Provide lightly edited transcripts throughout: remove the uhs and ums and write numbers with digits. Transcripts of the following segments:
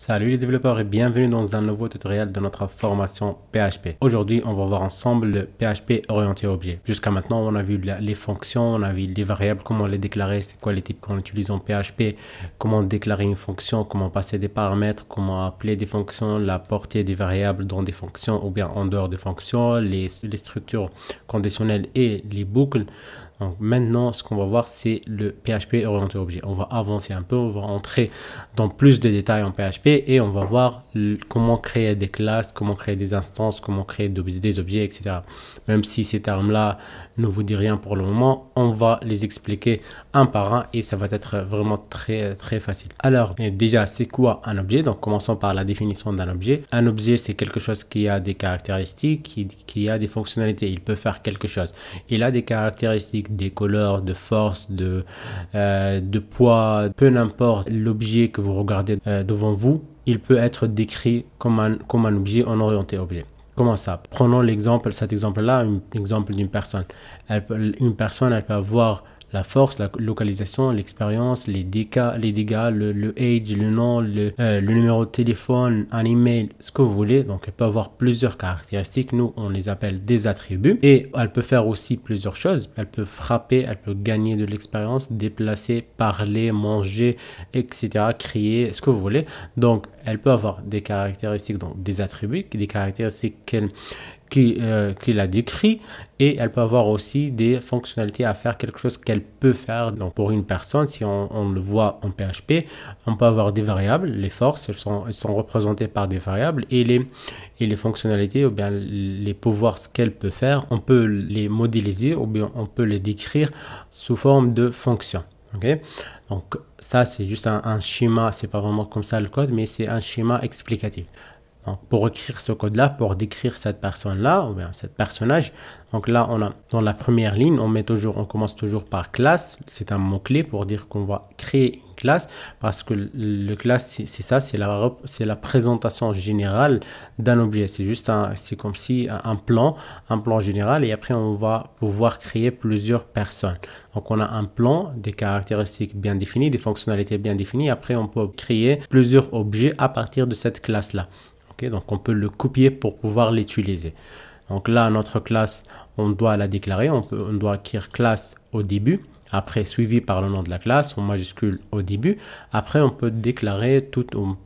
Salut les développeurs et bienvenue dans un nouveau tutoriel de notre formation PHP. Aujourd'hui, on va voir ensemble le PHP orienté objet. Jusqu'à maintenant, on a vu les fonctions, on a vu les variables, comment les déclarer, c'est quoi les types qu'on utilise en PHP, comment déclarer une fonction, comment passer des paramètres, comment appeler des fonctions, la portée des variables dans des fonctions ou bien en dehors des fonctions, les structures conditionnelles et les boucles. Donc maintenant, ce qu'on va voir, c'est le PHP orienté objet. On va avancer un peu, on va entrer dans plus de détails en PHP et on va voir comment créer des classes, comment créer des instances, comment créer des objets, etc. Même si ces termes-là ne vous disent rien pour le moment, on va les expliquer un par un et ça va être vraiment très facile. Alors, déjà, c'est quoi un objet? Donc, commençons par la définition d'un objet. Un objet, c'est quelque chose qui a des caractéristiques, qui a des fonctionnalités. Il peut faire quelque chose. Il a des caractéristiques, des couleurs, de force, de poids, peu n'importe l'objet que vous regardez devant vous, il peut être décrit comme un objet en orienté objet. Comment ça? Prenons cet exemple-là, un exemple d'une personne. Une personne, elle peut avoir la force, la localisation, l'expérience, les dégâts, le age, le nom, le numéro de téléphone, un email, ce que vous voulez. Donc, elle peut avoir plusieurs caractéristiques. Nous, on les appelle des attributs. Et elle peut faire aussi plusieurs choses. Elle peut frapper, elle peut gagner de l'expérience, déplacer, parler, manger, etc., crier, ce que vous voulez. Donc, elle peut avoir des caractéristiques, donc des attributs, des caractéristiques qu'il a décrit, et elle peut avoir aussi des fonctionnalités à faire, quelque chose qu'elle peut faire. Donc pour une personne, si on le voit en PHP, on peut avoir des variables, les forces, elles sont représentées par des variables, et les fonctionnalités ou bien les pouvoirs, ce qu'elle peut faire, on peut les modéliser ou bien on peut les décrire sous forme de fonctions. Ok, donc ça c'est juste un schéma, c'est pas vraiment comme ça le code, mais c'est un schéma explicatif. Donc, pour écrire ce code-là, pour décrire cette personne-là, ou bien cette personnage, donc là, on a dans la première ligne, on commence toujours par classe. C'est un mot-clé pour dire qu'on va créer une classe, parce que le classe, c'est ça, c'est la présentation générale d'un objet. C'est comme si un plan général, et après, on va pouvoir créer plusieurs personnes. Donc, on a un plan, des caractéristiques bien définies, des fonctionnalités bien définies. Après, on peut créer plusieurs objets à partir de cette classe-là. Okay, donc on peut le copier pour pouvoir l'utiliser. Donc là, notre classe, on doit la déclarer. On doit écrire classe au début, après suivi par le nom de la classe en majuscule au début. Après, on peut déclarer on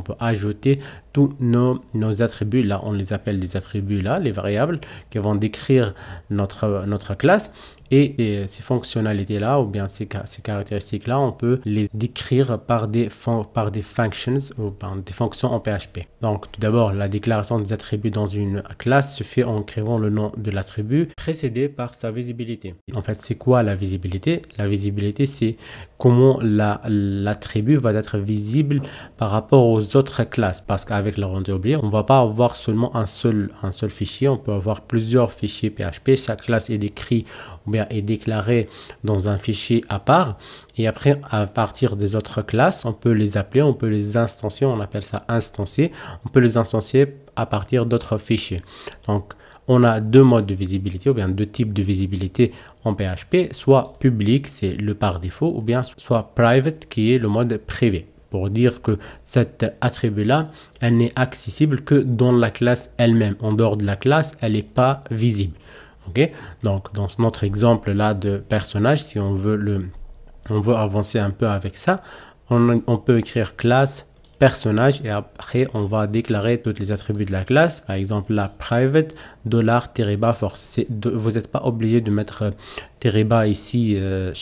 peut ajouter tous nos attributs. Là, on les appelle des attributs, là, les variables qui vont décrire notre classe. Et ces fonctionnalités-là, ou bien ces caractéristiques-là, on peut les décrire par des functions ou par des fonctions en PHP. Donc, tout d'abord, la déclaration des attributs dans une classe se fait en créant le nom de l'attribut précédé par sa visibilité. En fait, c'est quoi la visibilité? La visibilité, c'est comment l'attribut va être visible par rapport aux autres classes. Parce qu'avec l'orienté objet, on ne va pas avoir seulement un seul fichier, on peut avoir plusieurs fichiers PHP. Chaque classe est décrite ou bien est déclaré dans un fichier à part, et après à partir des autres classes on peut les appeler, on peut les instancier, on appelle ça instancier, on peut les instancier à partir d'autres fichiers. Donc on a deux modes de visibilité ou bien deux types de visibilité en PHP, soit public, c'est le par défaut, ou bien soit private, qui est le mode privé, pour dire que cet attribut-là, elle n'est accessible que dans la classe elle-même. En dehors de la classe, elle n'est pas visible. Okay? Donc, dans notre exemple là de personnage, si on veut avancer un peu avec ça, on peut écrire classe personnage et après on va déclarer tous les attributs de la classe. Par exemple, la private $_ force. Vous n'êtes pas obligé de mettre $_ ici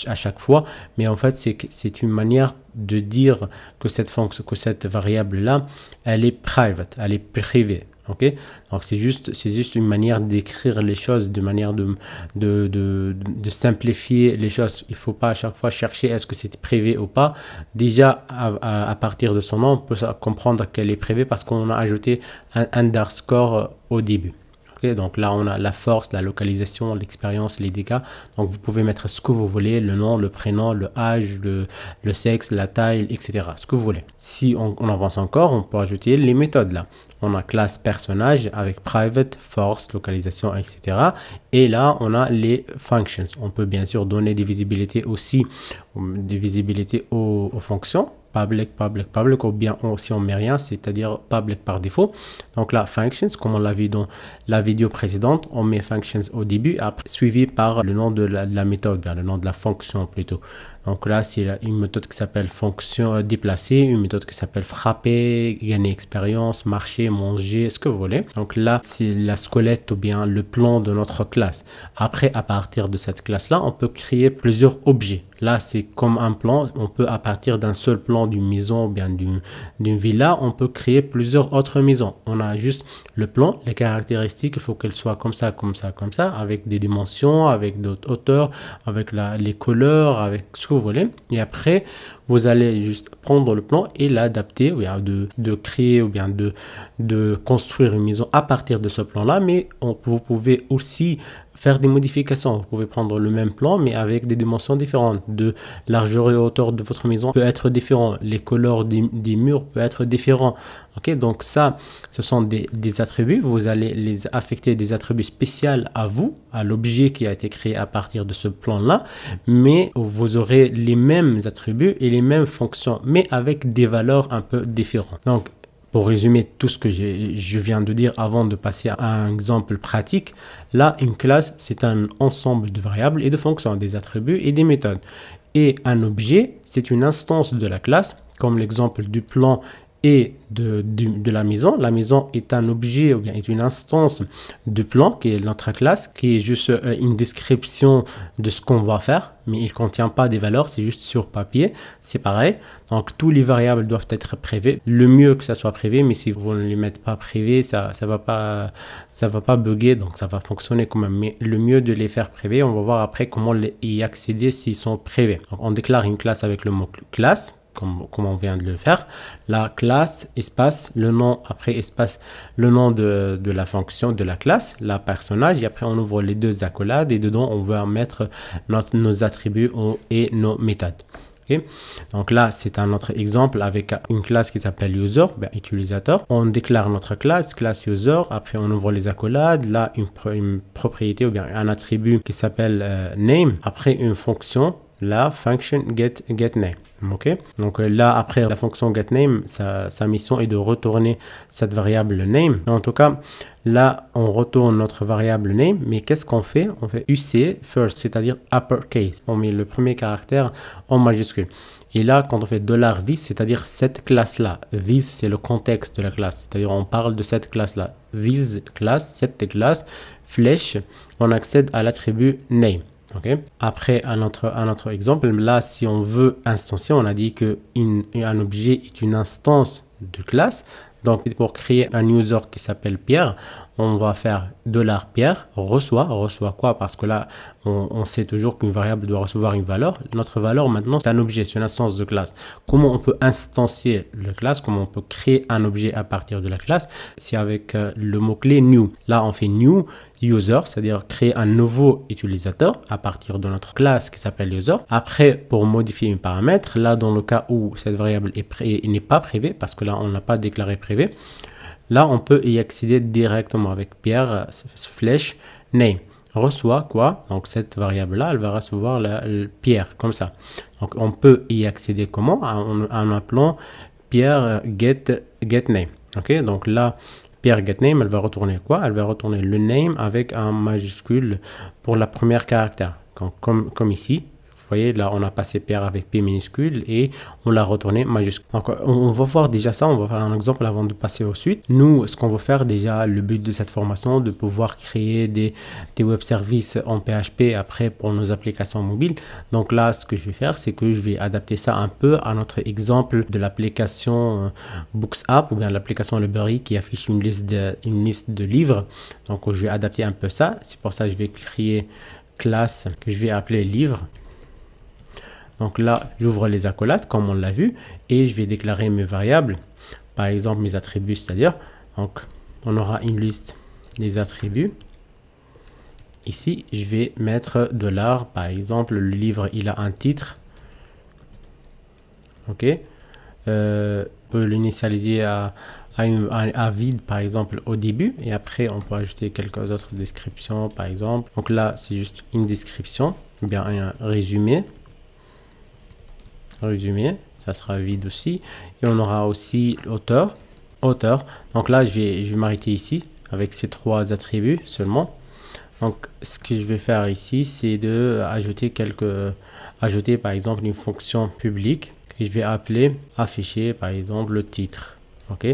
à chaque fois, mais en fait c'est une manière de dire que cette variable là, elle est private, elle est privée. Ok, donc c'est juste une manière d'écrire les choses, de manière de simplifier les choses. Il faut pas à chaque fois chercher est-ce que c'est privé ou pas. Déjà à partir de son nom, on peut comprendre qu'elle est privée parce qu'on a ajouté un underscore au début. Okay, donc là on a la force, la localisation, l'expérience, les dégâts. Donc vous pouvez mettre ce que vous voulez, le nom, le prénom, le âge, le sexe, la taille, etc. Ce que vous voulez. Si on avance encore, on peut ajouter les méthodes là. On a classe personnage avec private, force, localisation, etc. Et là, on a les functions. On peut bien sûr donner des visibilités aussi, des visibilités aux fonctions. public, ou bien si on met rien, c'est-à-dire public par défaut. Donc là, functions, comme on l'a vu dans la vidéo précédente, on met functions au début, après suivi par le nom de la méthode, bien le nom de la fonction plutôt. Donc là, c'est une méthode qui s'appelle fonction déplacer, une méthode qui s'appelle frapper, gagner expérience, marcher, manger, ce que vous voulez. Donc là, c'est la squelette ou bien le plan de notre classe. Après, à partir de cette classe-là, on peut créer plusieurs objets. Là, c'est comme un plan. On peut, à partir d'un seul plan d'une maison ou bien d'une villa, on peut créer plusieurs autres maisons. On a juste le plan, les caractéristiques, il faut qu'elles soient comme ça, avec des dimensions, avec d'autres hauteurs, avec les couleurs, avec ce que vous voulez. Et après, vous allez juste prendre le plan et l'adapter, ou bien de créer ou bien de construire une maison à partir de ce plan-là. Mais vous pouvez aussi faire des modifications. Vous pouvez prendre le même plan, mais avec des dimensions différentes. De largeur et hauteur de votre maison peut être différent. Les couleurs des murs peuvent être différents. Ok, donc ça, ce sont des attributs. Vous allez les affecter des attributs spéciaux à vous, à l'objet qui a été créé à partir de ce plan-là, mais vous aurez les mêmes attributs et les mêmes fonctions, mais avec des valeurs un peu différentes. Donc, pour résumer tout ce que je viens de dire avant de passer à un exemple pratique, là, une classe, c'est un ensemble de variables et de fonctions, des attributs et des méthodes. Et un objet, c'est une instance de la classe, comme l'exemple du plan et de la maison. La maison est un objet ou bien est une instance de plan qui est notre classe, qui est juste une description de ce qu'on va faire, mais il ne contient pas des valeurs, c'est juste sur papier. C'est pareil. Donc tous les variables doivent être privées. Le mieux que ça soit privé, mais si vous ne les mettez pas privés, ça va pas bugger, donc ça va fonctionner quand même. Mais le mieux de les faire privés, on va voir après comment y accéder s'ils sont privés. Donc on déclare une classe avec le mot classe, comme on vient de le faire. La classe, espace, le nom, après espace, le nom de la fonction de la classe, la personnage, et après on ouvre les deux accolades et dedans on va mettre nos attributs et nos méthodes. Okay. Donc là, c'est un autre exemple avec une classe qui s'appelle user, utilisateur. On déclare notre classe user, après on ouvre les accolades, là une propriété ou bien un attribut qui s'appelle name, après une fonction, la function getName. Ok, donc là après la fonction getName, sa mission est de retourner cette variable name. En tout cas, là on retourne notre variable name, mais qu'est-ce qu'on fait? On fait UC first, c'est-à-dire uppercase. On met le premier caractère en majuscule. Et là, quand on fait $this, c'est-à-dire cette classe-là. This, c'est le contexte de la classe. C'est-à-dire, on parle de cette classe-là. This classe, cette classe, flèche, on accède à l'attribut name. Okay. Après, un autre exemple, là, si on veut instancier, on a dit qu'un objet est une instance de classe. Donc, pour créer un user qui s'appelle Pierre, on va faire $Pierre reçoit quoi? Parce que là, on sait toujours qu'une variable doit recevoir une valeur. Notre valeur, maintenant, c'est un objet, c'est une instance de classe. Comment on peut instancier la classe? Comment on peut créer un objet à partir de la classe? C'est avec le mot-clé new. Là, on fait new user, c'est-à-dire créer un nouveau utilisateur à partir de notre classe qui s'appelle user. Après, pour modifier un paramètre, là, dans le cas où cette variable n'est pas privée, parce que là, on n'a pas déclaré privé, là, on peut y accéder directement avec Pierre, flèche, name. Reçoit quoi? Donc, cette variable-là, elle va recevoir le Pierre, comme ça. Donc, on peut y accéder comment? En appelant Pierre getName. Ok, donc là, Pierre getName, elle va retourner quoi? Elle va retourner le name avec un majuscule pour la première caractère. Donc, comme ici. Vous voyez, là, on a passé Pierre avec P minuscule et on l'a retourné majuscule. Donc, on va voir déjà ça. On va faire un exemple avant de passer aux suites. Nous, ce qu'on va faire déjà, le but de cette formation, de pouvoir créer des web services en PHP après pour nos applications mobiles. Donc là, ce que je vais faire, c'est que je vais adapter ça un peu à notre exemple de l'application Books App ou bien l'application Library qui affiche une liste de livres. Donc, je vais adapter un peu ça. C'est pour ça que je vais créer classe que je vais appeler livre. Donc là, j'ouvre les accolades comme on l'a vu et je vais déclarer mes variables, par exemple mes attributs, c'est-à-dire, donc on aura une liste des attributs. Ici, je vais mettre $, par exemple, le livre, il a un titre. Ok, on peut l'initialiser à vide, par exemple, au début et après, on peut ajouter quelques autres descriptions, par exemple. Donc là, c'est juste une description ou bien un résumé. ça sera vide aussi. Et on aura aussi auteur. Donc là, je vais m'arrêter ici avec ces trois attributs seulement. Donc, ce que je vais faire ici, c'est de ajouter par exemple une fonction publique que je vais appeler afficher par exemple le titre. Ok,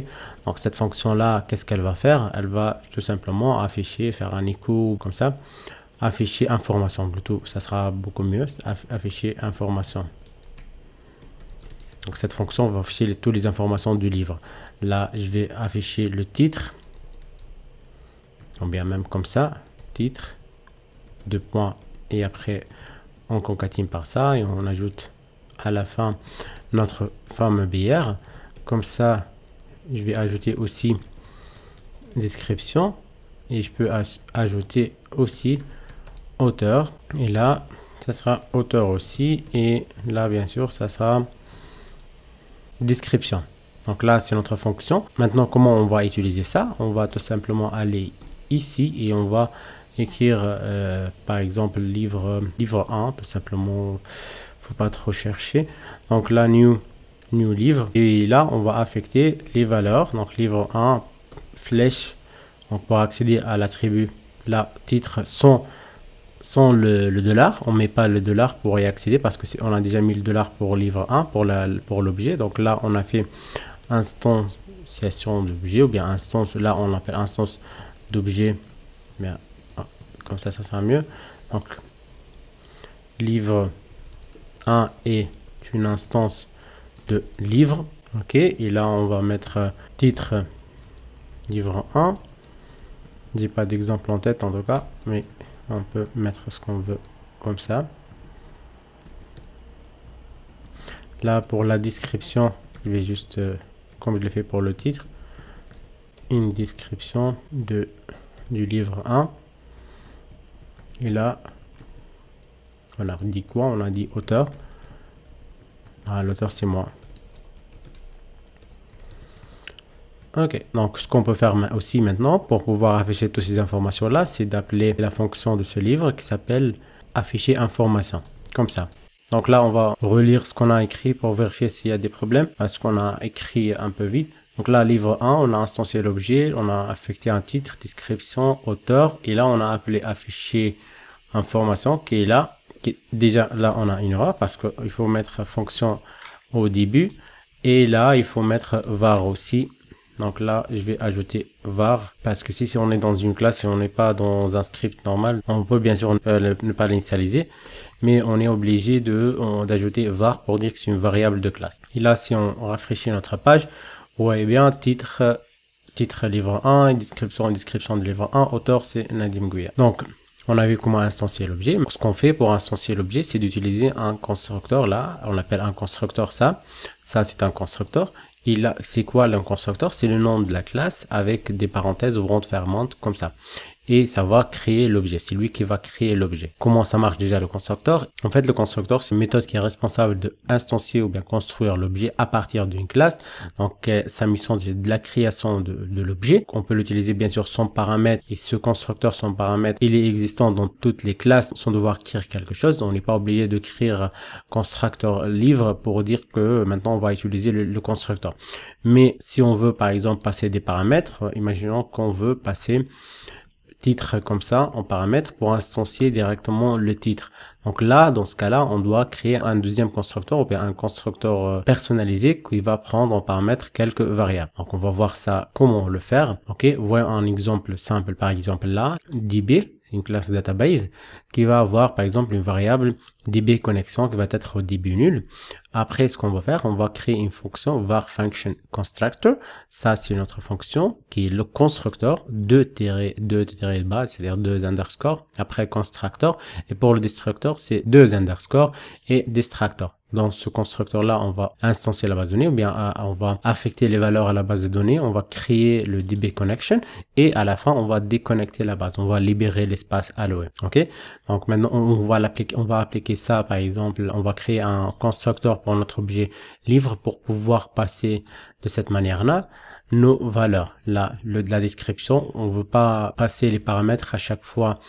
donc cette fonction là, qu'est-ce qu'elle va faire? Elle va tout simplement afficher, faire un écho comme ça, afficher information plutôt, ça sera beaucoup mieux, afficher information. Donc cette fonction va afficher toutes les informations du livre. Là, je vais afficher le titre, ou bien même comme ça, titre, 2 points, et après on concatine par ça et on ajoute à la fin notre fameux BR. Comme ça, je vais ajouter aussi description et je peux ajouter aussi auteur, et là ça sera auteur aussi, et là bien sûr ça sera description. Donc là c'est notre fonction. Maintenant, comment on va utiliser ça? On va tout simplement aller ici et on va écrire par exemple livre 1 tout simplement, faut pas trop chercher. Donc là new livre, et là on va affecter les valeurs. Donc livre 1 flèche, donc pour accéder à l'attribut là titre sans le dollar, on met pas le dollar pour y accéder parce que on a déjà mis le dollar pour livre 1 pour l'objet. Donc là on a fait instanciation d'objet, ou bien instance, là on appelle instance d'objet, bien comme ça sera mieux. Donc livre 1 est une instance de livre. Ok, et là on va mettre titre livre 1. J'ai pas d'exemple en tête en tout cas, mais on peut mettre ce qu'on veut comme ça. Là pour la description, je vais juste comme je l'ai fait pour le titre, une description du livre 1. Et là on a dit quoi? On a dit auteur. Ah, l'auteur c'est moi. Ok, donc ce qu'on peut faire aussi maintenant pour pouvoir afficher toutes ces informations là, c'est d'appeler la fonction de ce livre qui s'appelle afficher information, comme ça. Donc là on va relire ce qu'on a écrit pour vérifier s'il y a des problèmes, parce qu'on a écrit un peu vite. Donc là livre 1, on a instancié l'objet, on a affecté un titre, description, auteur, et là on a appelé afficher information qui est là, déjà là on a une erreur parce qu'il faut mettre fonction au début, et là il faut mettre var aussi. Donc là, je vais ajouter var, parce que si on est dans une classe et on n'est pas dans un script normal, on peut bien sûr ne pas l'initialiser, mais on est obligé d'ajouter var pour dire que c'est une variable de classe. Et là, si on rafraîchit notre page, vous voyez bien titre livre 1, description de livre 1, auteur c'est Nadim Gouya. Donc, on a vu comment instancier l'objet. Ce qu'on fait pour instancier l'objet, c'est d'utiliser un constructeur. Là, on appelle un constructeur ça. Ça, c'est un constructeur. Et là, c'est quoi le constructeur? C'est le nom de la classe avec des parenthèses ouvrantes fermantes comme ça. Et ça va créer l'objet. C'est lui qui va créer l'objet. Comment ça marche déjà le constructeur? En fait, le constructeur, c'est une méthode qui est responsable de instancier ou bien construire l'objet à partir d'une classe. Donc, sa mission, c'est de la création de l'objet. On peut l'utiliser bien sûr sans paramètre. Et ce constructeur sans paramètre, il est existant dans toutes les classes sans devoir créer quelque chose. On n'est pas obligé de créer constructeur livre pour dire que maintenant on va utiliser le constructeur. Mais si on veut par exemple passer des paramètres, imaginons qu'on veut passer titre comme ça en paramètre pour instancier directement le titre. Donc là, dans ce cas-là, on doit créer un deuxième constructeur ou bien un constructeur personnalisé qui va prendre en paramètre quelques variables. Donc on va voir ça, comment le faire. Ok, voyons un exemple simple, par exemple là, DB, une classe database qui va avoir par exemple une variable DB connexion qui va être au début nul. Après, ce qu'on va faire, on va créer une fonction var function constructor. Ça, c'est notre fonction qui est le constructeur de base, c'est-à-dire 2 underscore après constructor. Et pour le destructor, c'est 2 underscore et destructor. Dans ce constructeur-là, on va instancier la base de données, ou bien on va affecter les valeurs à la base de données, on va créer le DB connection, et à la fin, on va déconnecter la base, on va libérer l'espace alloué. Ok? Donc maintenant, on va appliquer ça, par exemple, on va créer un constructeur pour notre objet livre pour pouvoir passer de cette manière-là nos valeurs. Là, de la description, on veut pas passer les paramètres à chaque fois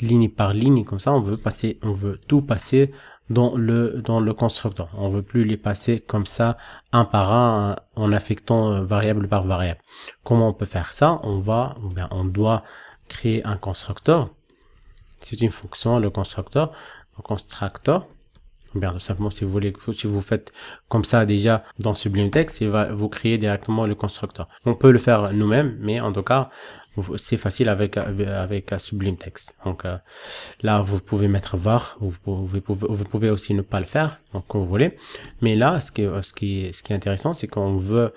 ligne par ligne, comme ça, on veut tout passer dans le constructeur. On veut plus les passer comme ça, un par un, en affectant variable par variable. Comment on peut faire ça? On doit créer un constructeur. C'est une fonction, le constructeur. Bien, tout simplement, si vous faites comme ça déjà dans Sublime Text, il va vous créer directement le constructeur. On peut le faire nous-mêmes, mais en tout cas, c'est facile avec Sublime Text. Donc là, vous pouvez mettre var, vous pouvez aussi ne pas le faire, donc comme vous voulez. Mais là, ce qui est intéressant, c'est qu'on veut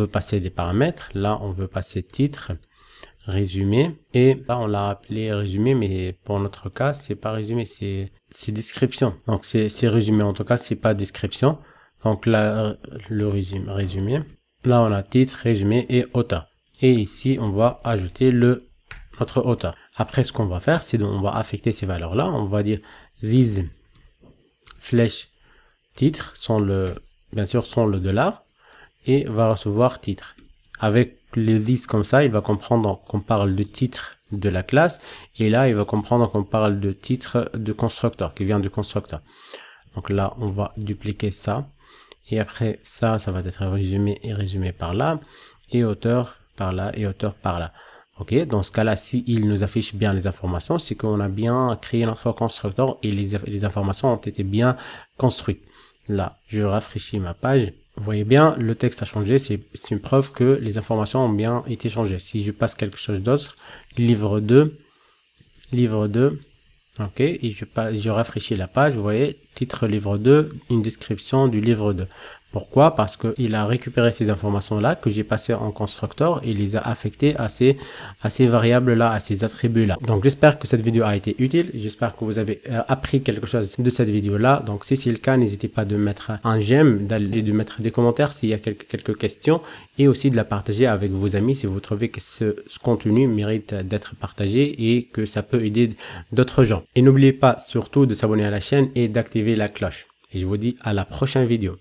passer des paramètres. Là, on veut passer titre, résumé, et là on l'a appelé résumé, mais pour notre cas c'est pas résumé, c'est description. Donc c'est résumé, en tout cas c'est pas description. Donc là le résumé, là on a titre, résumé et auteur, et ici on va ajouter notre auteur. Après ce qu'on va faire, c'est on va affecter ces valeurs là. On va dire these flèche titre bien sûr sont le $, et va recevoir titre. Avec le this comme ça, il va comprendre qu'on parle de titre de la classe, et là il va comprendre qu'on parle de titre de constructeur, qui vient du constructeur. Donc là on va dupliquer ça, et après ça va être résumé et résumé par là, et auteur par là, et auteur par là. Ok, dans ce cas-là, si il nous affiche bien les informations, c'est qu'on a bien créé notre constructeur et les informations ont été bien construites. Là, je rafraîchis ma page. Vous voyez bien, le texte a changé. C'est une preuve que les informations ont bien été changées. Si je passe quelque chose d'autre, livre 2, ok, et je rafraîchis la page. Vous voyez, titre livre 2, une description du livre 2. Pourquoi? Parce qu'il a récupéré ces informations-là que j'ai passées en constructeur et les a affectées à ces variables-là, à ces attributs-là. Donc, j'espère que cette vidéo a été utile. J'espère que vous avez appris quelque chose de cette vidéo-là. Donc, si c'est le cas, n'hésitez pas de mettre un j'aime, de mettre des commentaires s'il y a quelques questions, et aussi de la partager avec vos amis si vous trouvez que ce contenu mérite d'être partagé et que ça peut aider d'autres gens. Et n'oubliez pas surtout de s'abonner à la chaîne et d'activer la cloche. Et je vous dis à la prochaine vidéo.